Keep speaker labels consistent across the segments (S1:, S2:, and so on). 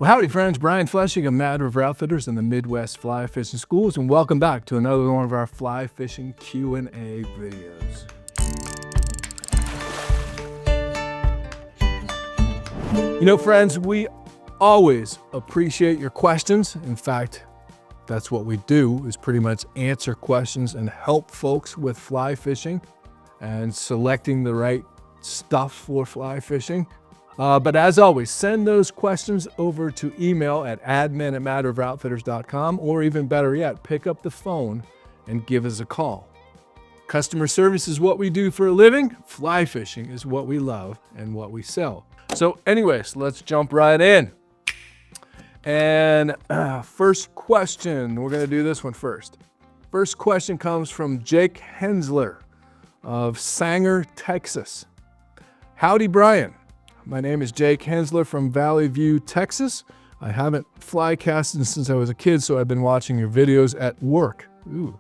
S1: Well, howdy friends, Brian Flechsig of Mad River Outfitters and the Midwest Fly Fishing Schools, and welcome back to another one of our fly fishing Q&A videos. You know friends, we always appreciate your questions. In fact, that's what we do, is pretty much answer questions and help folks with fly fishing and selecting the right stuff for fly fishing. But as always, send those questions over to email at admin@madriveroutfitters.com, or even better yet, pick up the phone and give us a call. Customer service is what we do for a living. Fly fishing is what we love and what we sell. So anyways, let's jump right in. And first question, we're gonna do this one first. First question comes from Jake Hensler of Sanger, Texas. Howdy, Brian. My name is Jake Hensler from Valley View, Texas. I haven't fly casted since I was a kid, so I've been watching your videos at work. Ooh.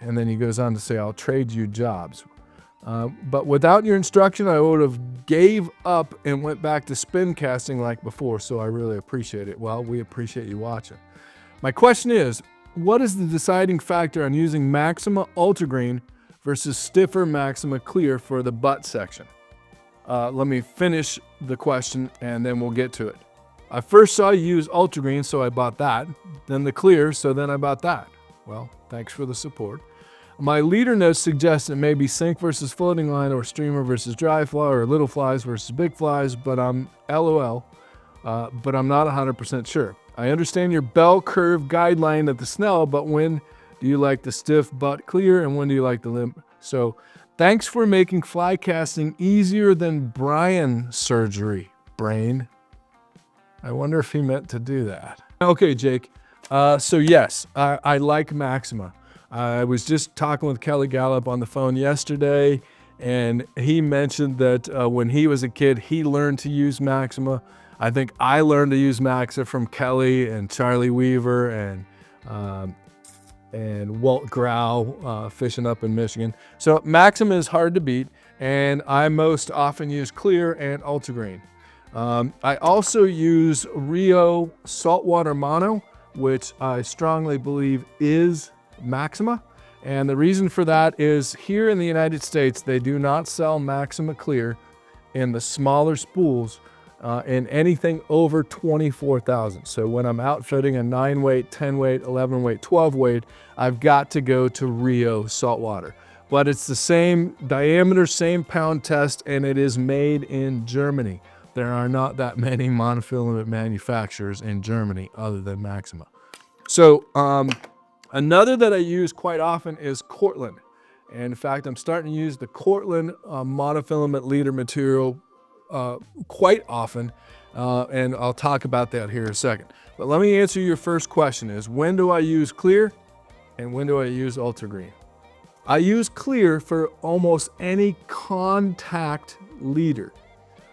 S1: And then he goes on to say, I'll trade you jobs. But without your instruction, I would have gave up and went back to spin casting like before, so I really appreciate it. Well, we appreciate you watching. My question is, what is the deciding factor on using Maxima Ultragreen versus stiffer Maxima Clear for the butt section? Let me finish the question and then we'll get to it. I first saw you use Ultragreen, so I bought that. Then the Clear, so then I bought that. Well, thanks for the support. My leader notes suggest it may be sink versus floating line, or streamer versus dry fly, or little flies versus big flies, but I'm LOL, but I'm not 100% sure. I understand your bell curve guideline at the Snell, but when do you like the stiff butt Clear and when do you like the limp? So thanks for making fly casting easier than Brian surgery, brain. I wonder if he meant to do that. Okay, Jake. So yes, I like Maxima. I was just talking with Kelly Gallup on the phone yesterday, and he mentioned that when he was a kid, he learned to use Maxima. I think I learned to use Maxima from Kelly and Charlie Weaver and Walt Grau fishing up in Michigan. So Maxima is hard to beat, and I most often use Clear and Ultragreen. I also use Rio Saltwater Mono, which I strongly believe is Maxima. And the reason for that is here in the United States, they do not sell Maxima Clear in the smaller spools in anything over 24,000. So when I'm outfitting a 9 weight, 10 weight, 11 weight, 12 weight, I've got to go to Rio Saltwater. But it's the same diameter, same pound test, and it is made in Germany. There are not that many monofilament manufacturers in Germany other than Maxima. So another that I use quite often is Cortland. And in fact, I'm starting to use the Cortland monofilament leader material quite often, and I'll talk about that here in a second. But let me answer your first question is, when do I use Clear and when do I use Ultragreen? I use Clear for almost any contact leader,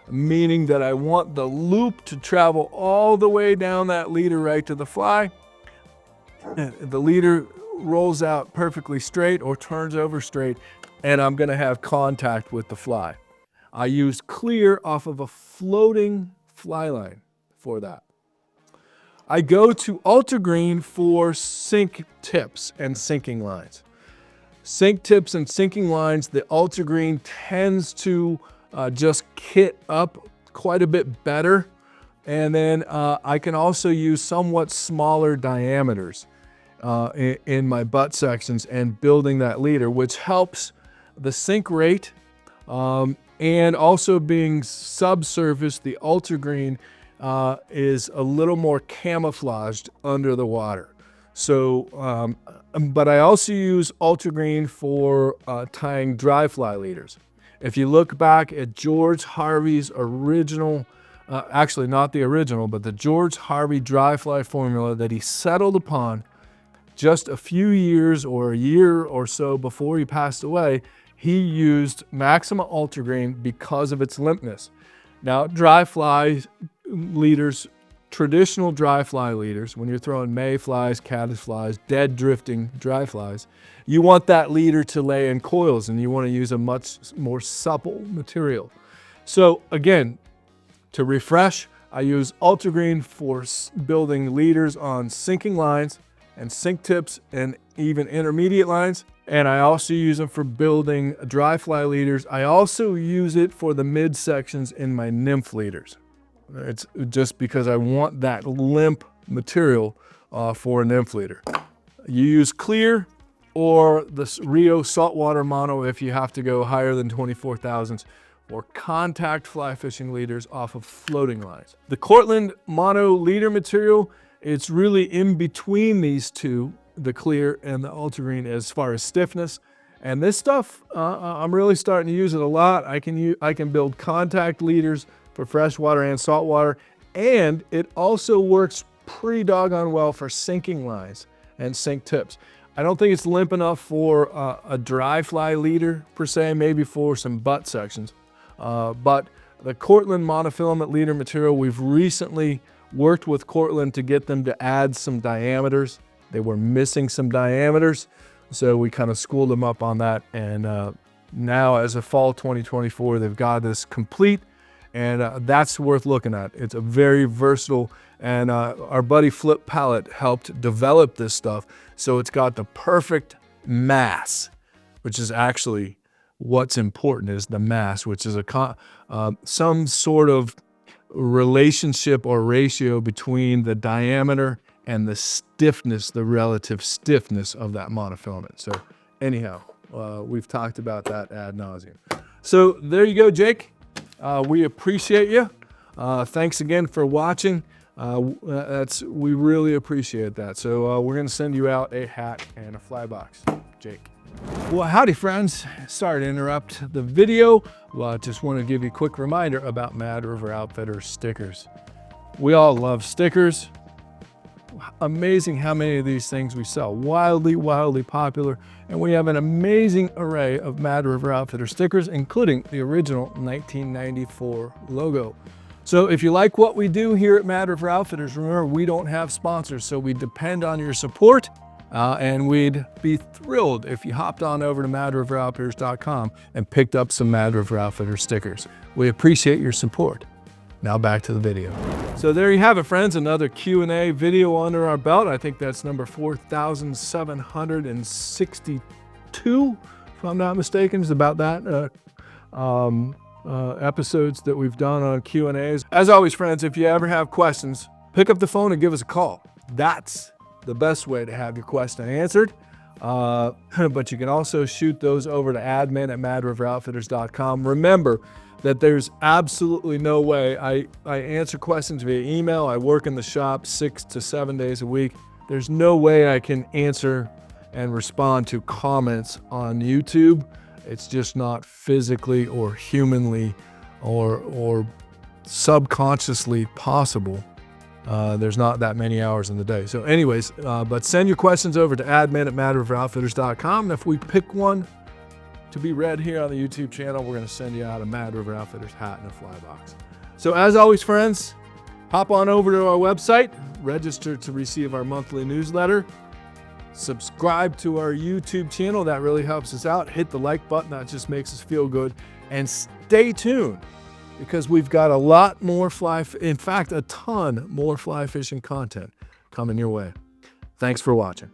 S1: meaning that I want the loop to travel all the way down that leader right to the fly. The leader rolls out perfectly straight or turns over straight, and I'm gonna have contact with the fly. I use Clear off of a floating fly line for that. I go to Ultragreen for sink tips and sinking lines. Sink tips and sinking lines, the Ultragreen tends to just kit up quite a bit better. And then I can also use somewhat smaller diameters in my butt sections and building that leader, which helps the sink rate. And also being subsurface, the Ultragreen is a little more camouflaged under the water. So, but I also use Ultragreen for tying dry fly leaders. If you look back at George Harvey's original, actually not the original, but the George Harvey dry fly formula that he settled upon just a few years or a year or so before he passed away, he used Maxima Ultragreen because of its limpness. Now, dry fly leaders, traditional dry fly leaders, when you're throwing mayflies, caddisflies, dead drifting dry flies, you want that leader to lay in coils and you want to use a much more supple material. So again, to refresh, I use Ultragreen for building leaders on sinking lines and sink tips and even intermediate lines. And I also use them for building dry fly leaders. I also use it for the mid sections in my nymph leaders. It's just because I want that limp material for a nymph leader. You use clear or the Rio saltwater mono if you have to go higher than 24 thousandths, or contact fly fishing leaders off of floating lines. The Cortland mono leader material, it's really in between these two, the clear and the Ultragreen, as far as stiffness. And this stuff, I'm really starting to use it a lot. I can build contact leaders for freshwater and saltwater, and it also works pretty doggone well for sinking lines and sink tips. I don't think it's limp enough for a dry fly leader per se, maybe for some butt sections. But the Cortland monofilament leader material, we've recently worked with Cortland to get them to add some diameters. They were missing some diameters, so we kind of schooled them up on that. And now, as of fall 2024, they've got this complete, and that's worth looking at. It's a very versatile, and our buddy Flip Palette helped develop this stuff, so it's got the perfect mass, which is actually what's important, is the mass, which is some sort of relationship or ratio between the diameter and the stiffness, the relative stiffness of that monofilament. So anyhow, we've talked about that ad nauseum. So there you go, Jake. We appreciate you. Thanks again for watching. We really appreciate that. So we're gonna send you out a hat and a fly box, Jake. Well, howdy friends. Sorry to interrupt the video. Well, I just want to give you a quick reminder about Mad River Outfitters stickers. We all love stickers. Amazing how many of these things we sell. Wildly, wildly popular. And we have an amazing array of Mad River Outfitters stickers, including the original 1994 logo. So if you like what we do here at Mad River Outfitters, remember, we don't have sponsors, so we depend on your support. And we'd be thrilled if you hopped on over to madriveroutfitters.com and picked up some Mad River Outfitters stickers. We appreciate your support. Now back to the video. So there you have it, friends. Another Q&A video under our belt. I think that's number 4,762, if I'm not mistaken. It's about that episodes that we've done on Q&As. As always, friends, if you ever have questions, pick up the phone and give us a call. That's the best way to have your question answered. But you can also shoot those over to admin@madriveroutfitters.com. Remember that there's absolutely no way I answer questions via email. I work in the shop 6 to 7 days a week. There's no way I can answer and respond to comments on YouTube. It's just not physically or humanly or subconsciously possible. There's not that many hours in the day. So anyways, but send your questions over to admin@madriveroutfitters.com. And if we pick one to be read here on the YouTube channel, we're going to send you out a Mad River Outfitters hat and a fly box. So as always, friends, hop on over to our website, register to receive our monthly newsletter, subscribe to our YouTube channel. That really helps us out. Hit the like button. That just makes us feel good. And stay tuned, because we've got a lot more in fact, a ton more fly fishing content coming your way. Thanks for watching.